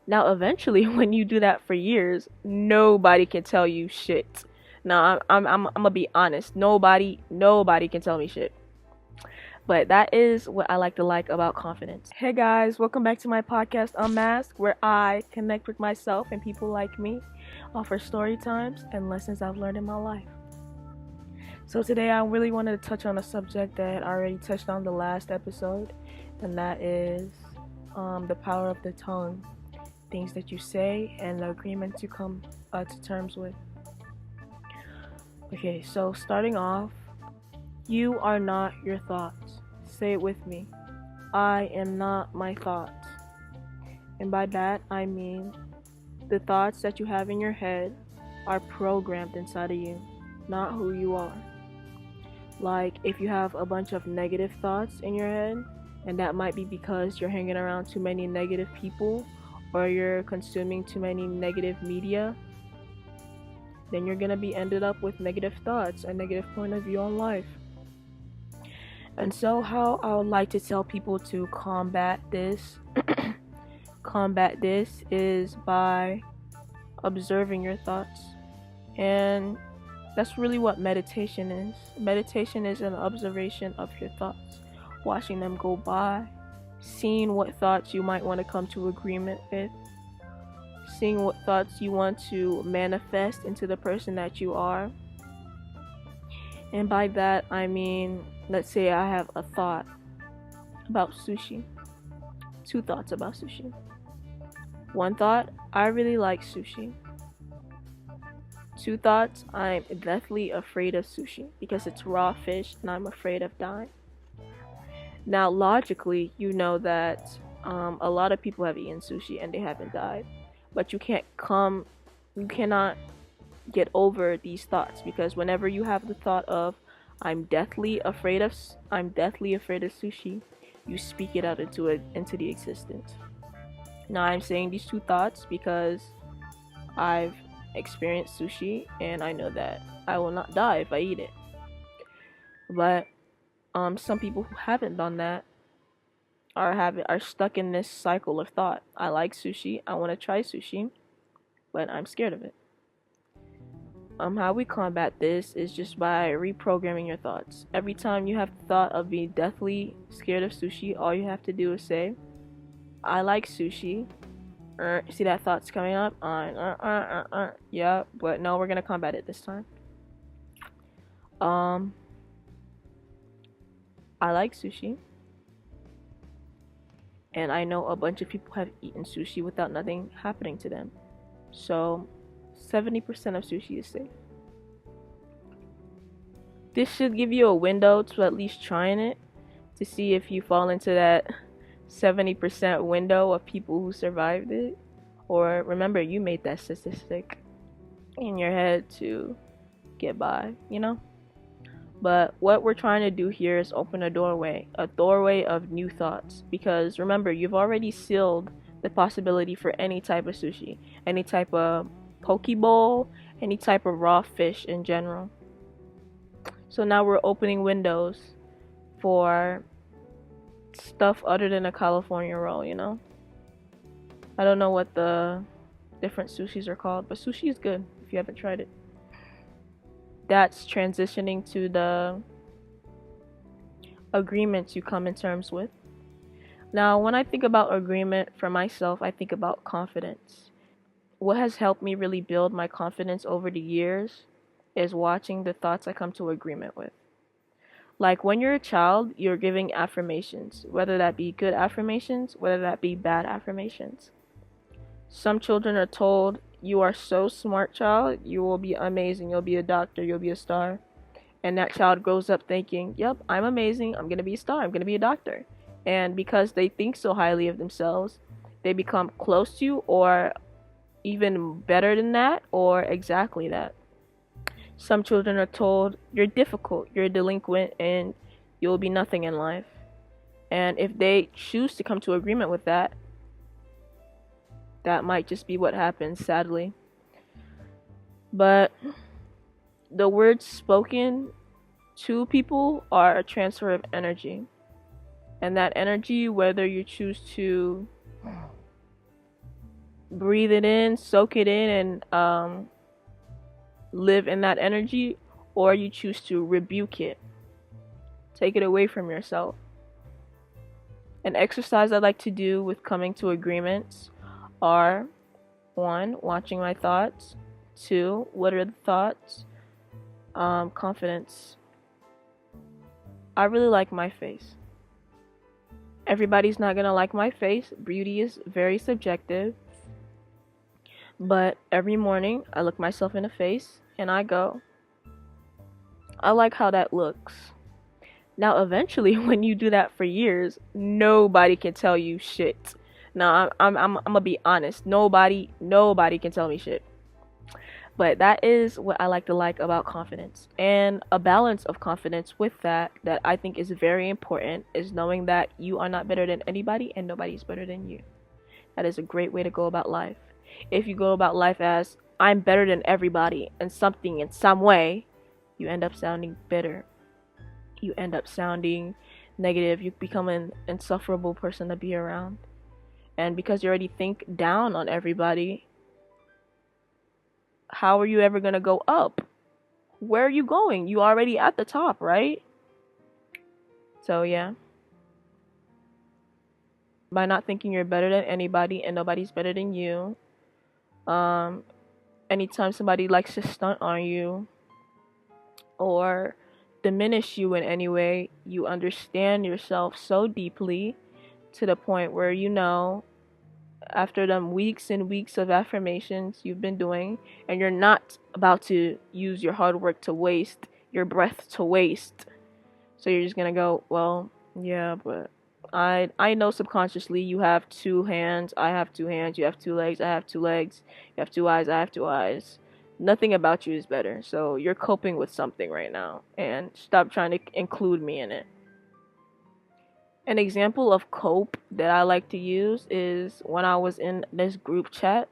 Now, eventually, when you do that for years, nobody can tell you shit. Now, I'm gonna be honest. Nobody can tell me shit. But that is what I like about confidence. Hey guys, welcome back to my podcast UNMASK, where I connect with myself and people like me, offer story times and lessons I've learned in my life. So today I really wanted to touch on a subject that I already touched on the last episode, and that is the power of the tongue, things that you say, and the agreement to come to terms with. Okay, so starting off, you are not your thoughts. Say it with me. I am not my thoughts. And by that, I mean the thoughts that you have in your head are programmed inside of you, not who you are. Like, if you have a bunch of negative thoughts in your head, and that might be because you're hanging around too many negative people or you're consuming too many negative media, then you're gonna be ended up with negative thoughts, a negative point of view on life. And so, how I would like to tell people to combat this is by observing your thoughts. And that's really what meditation is. Meditation is an observation of your thoughts, watching them go by, seeing what thoughts you might want to come to agreement with, seeing what thoughts you want to manifest into the person that you are. And by that, I mean, let's say I have a thought about sushi. 2 thoughts about sushi. 1 thought, I really like sushi. 2 thoughts, I'm deathly afraid of sushi because it's raw fish and I'm afraid of dying. Now, logically, you know that a lot of people have eaten sushi and they haven't died. But you cannot get over these thoughts, because whenever you have the thought of I'm deathly afraid of sushi, you speak it out into the existence. Now, I'm saying these 2 thoughts because I've experienced sushi and I know that I will not die if I eat it. But some people who haven't done that are stuck in this cycle of thought. I like sushi, I want to try sushi, but I'm scared of it. How we combat this is just by reprogramming your thoughts. Every time you have the thought of being deathly scared of sushi, all you have to do is say, I like sushi. See that thought's coming up? Yeah, but no, we're gonna combat it this time. I like sushi. And I know a bunch of people have eaten sushi without nothing happening to them. So 70% of sushi is safe. This should give you a window to at least trying it, to see if you fall into that 70% window of people who survived it. Or remember, you made that statistic in your head to get by, you know? But what we're trying to do here is open a doorway of new thoughts. Because remember, you've already sealed the possibility for any type of sushi, any type of poke bowl, any type of raw fish in general. So now we're opening windows for stuff other than a California roll, you know? I don't know what the different sushis are called, but sushi is good if you haven't tried it. That's transitioning to the agreements you come in terms with. Now, when I think about agreement for myself, I think about confidence. What has helped me really build my confidence over the years is watching the thoughts I come to agreement with. Like when you're a child, you're giving affirmations, whether that be good affirmations, whether that be bad affirmations. Some children are told, you are so smart, child, you will be amazing, you'll be a doctor, you'll be a star. And that child grows up thinking, yep, I'm amazing, I'm going to be a star, I'm going to be a doctor. And because they think so highly of themselves, they become close to or even better than that or exactly that. Some children are told, you're difficult, you're a delinquent, and you'll be nothing in life. And if they choose to come to agreement with that, that might just be what happens, sadly. But the words spoken to people are a transfer of energy. And that energy, whether you choose to breathe it in, soak it in, and live in that energy, or you choose to rebuke it, take it away from yourself. An exercise I like to do with coming to agreements are: 1, watching my thoughts; 2, what are the thoughts? Confidence. I really like my face. Everybody's not gonna like my face. Beauty is very subjective. But every morning I look myself in the face and I go, I like how that looks. Now eventually when you do that for years, nobody can tell you shit. Now I'm gonna be honest. Nobody can tell me shit. But that is what I like about confidence. And a balance of confidence with that I think is very important is knowing that you are not better than anybody and nobody's better than you. That is a great way to go about life. If you go about life as I'm better than everybody and something in some way, you end up sounding bitter. You end up sounding negative. You become an insufferable person to be around. And because you already think down on everybody, how are you ever going to go up? Where are you going? You already at the top, right? So yeah. By not thinking you're better than anybody and nobody's better than you, anytime somebody likes to stunt on you or diminish you in any way, you understand yourself so deeply to the point where you know, after them weeks and weeks of affirmations you've been doing, and you're not about to use your hard work to waste, your breath to waste. So you're just gonna go, well, yeah, but I know subconsciously you have 2 hands, I have 2 hands, you have 2 legs, I have 2 legs, you have 2 eyes, I have 2 eyes. Nothing about you is better. So you're coping with something right now, and stop trying to include me in it. An example of cope that I like to use is when I was in this group chat.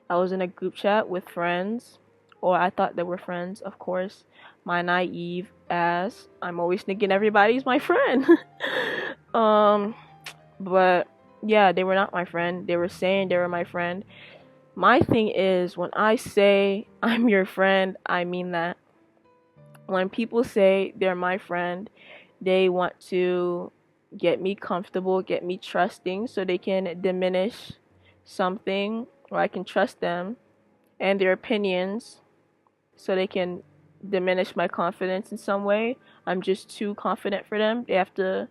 I was in a group chat with friends, or I thought they were friends, of course. My naive ass, I'm always thinking everybody's my friend. But yeah, they were not my friend. They were saying they were my friend. My thing is, when I say I'm your friend, I mean that. When people say they're my friend, they want to get me comfortable, get me trusting, so they can diminish something, or I can trust them and their opinions, so they can diminish my confidence in some way. I'm just too confident for them. They have to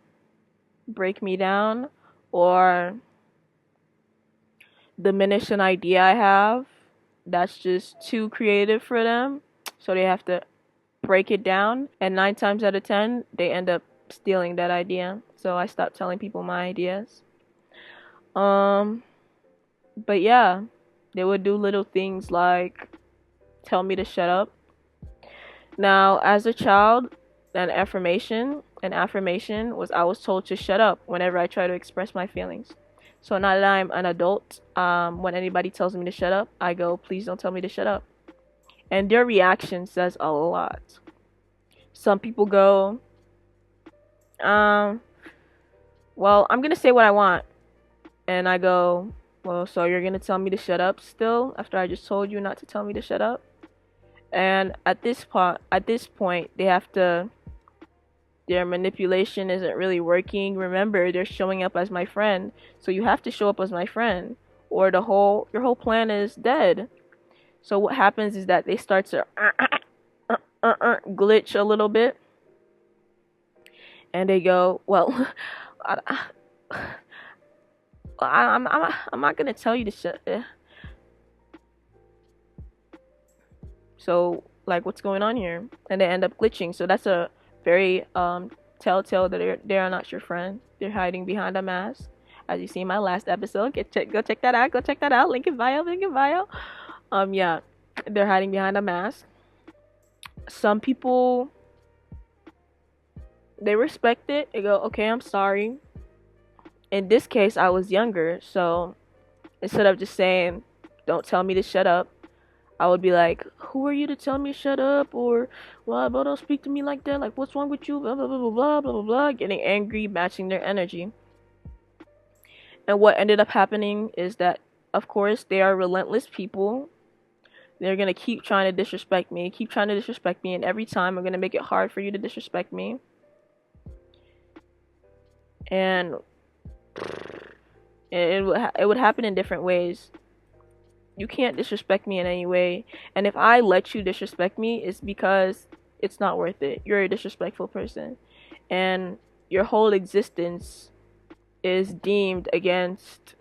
break me down or diminish an idea I have that's just too creative for them. So they have to break it down, and 9 times out of 10 they end up stealing that idea. So I stopped telling people my ideas. But yeah, they would do little things like tell me to shut up. Now, as a child, an affirmation was I was told to shut up whenever I try to express my feelings. So now that I'm an adult, when anybody tells me to shut up, I go, please don't tell me to shut up. And their reaction says a lot. Some people go, well, I'm going to say what I want. And I go, well, so you're going to tell me to shut up still after I just told you not to tell me to shut up? And at this point, they have to, their manipulation isn't really working. Remember, they're showing up as my friend. So you have to show up as my friend, or your whole plan is dead. So what happens is that they start to glitch a little bit. And they go, well, I'm not going to tell you to shut up. So, like, what's going on here? And they end up glitching. So that's a very telltale that they are not your friend. They're hiding behind a mask. As you see in my last episode, go check that out. Go check that out. Link in bio. Yeah, they're hiding behind a mask. Some people, they respect it. They go, okay, I'm sorry. In this case, I was younger, so instead of just saying, don't tell me to shut up, I would be like, who are you to tell me to shut up? Or, well, don't speak to me like that. Like, what's wrong with you? Blah, blah, blah, blah, blah, blah, blah, blah. Getting angry, matching their energy. And what ended up happening is that of course, they are relentless people. They're gonna keep trying to disrespect me, and every time I'm gonna make it hard for you to disrespect me. And it would happen in different ways. You can't disrespect me in any way, and if I let you disrespect me, it's because it's not worth it. You're a disrespectful person, and your whole existence is deemed against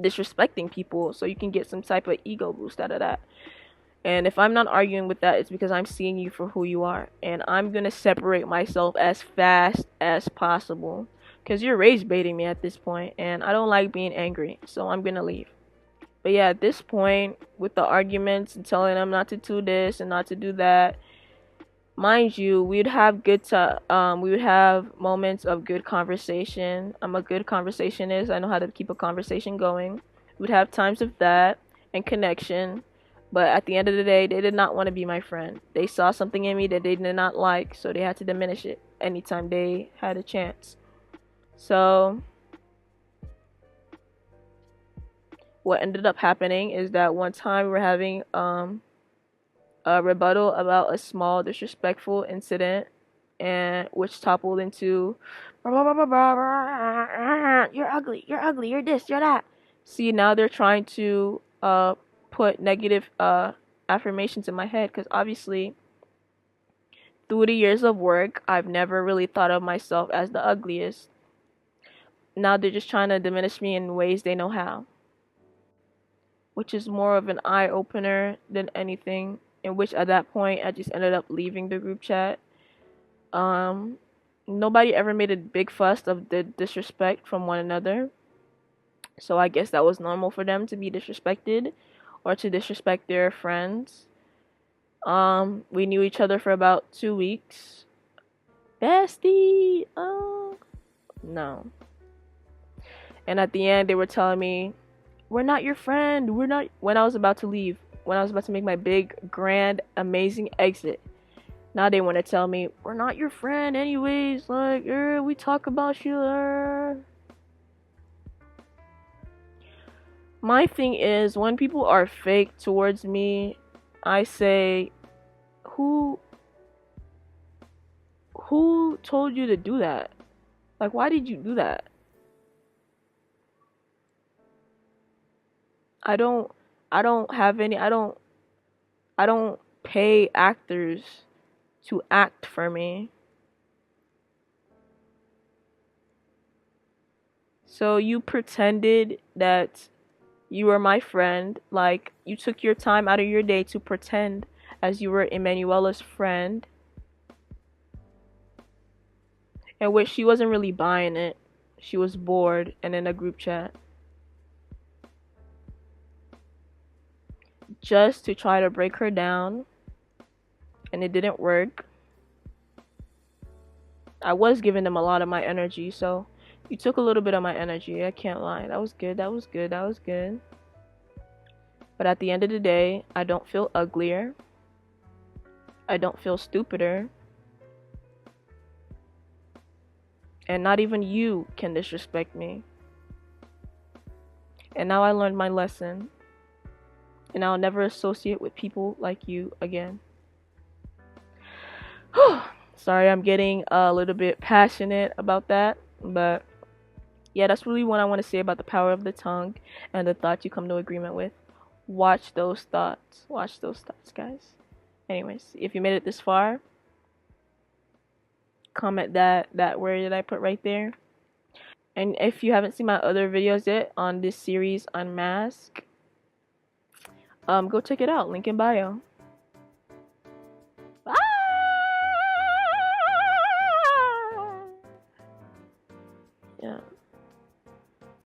disrespecting people, so you can get some type of ego boost out of that. And if I'm not arguing with that, it's because I'm seeing you for who you are, and I'm gonna separate myself as fast as possible, because you're rage baiting me at this point, and I don't like being angry, so I'm gonna leave. But yeah, at this point, with the arguments and telling them not to do this and not to do that, mind you, we would have moments of good conversation. I'm a good conversationist. I know how to keep a conversation going. We'd have times of that and connection. But at the end of the day, they did not want to be my friend. They saw something in me that they did not like, so they had to diminish it anytime they had a chance. So what ended up happening is that one time we were having a rebuttal about a small disrespectful incident, and which toppled into you're ugly, you're this, you're that. See, now they're trying to put negative affirmations in my head, because obviously through the years of work I've never really thought of myself as the ugliest. Now they're just trying to diminish me in ways they know how, which is more of an eye opener than anything. In which at that point I just ended up leaving the group chat. Um, Nobody ever made a big fuss of the disrespect from one another, so I guess that was normal for them to be disrespected or to disrespect their friends. We knew each other for about 2 weeks. Bestie, no. And at the end, they were telling me, "We're not your friend. We're not." When I was about to leave, when I was about to make my big, grand, amazing exit, now they want to tell me, "We're not your friend anyways, like, we talk about you." My thing is, when people are fake towards me, I say, who who told you to do that? Like, why did you do that? I don't I don't have any I don't pay actors to act for me. So you pretended that you were my friend, like you took your time out of your day to pretend as you were Emanuela's friend, in which she wasn't really buying it. She was bored and in a group chat, just to try to break her down, and it didn't work. I was giving them a lot of my energy, so you took a little bit of my energy. I can't lie. That was good. That was good. That was good. But at the end of the day, I don't feel uglier. I don't feel stupider. And not even you can disrespect me. And now I learned my lesson. And I'll never associate with people like you again. Sorry, I'm getting a little bit passionate about that. But yeah, that's really what I want to say about the power of the tongue and the thoughts you come to agreement with. Watch those thoughts. Watch those thoughts, guys. Anyways, if you made it this far, comment that word that I put right there. And if you haven't seen my other videos yet on this series, UNMASK, go check it out. Link in bio.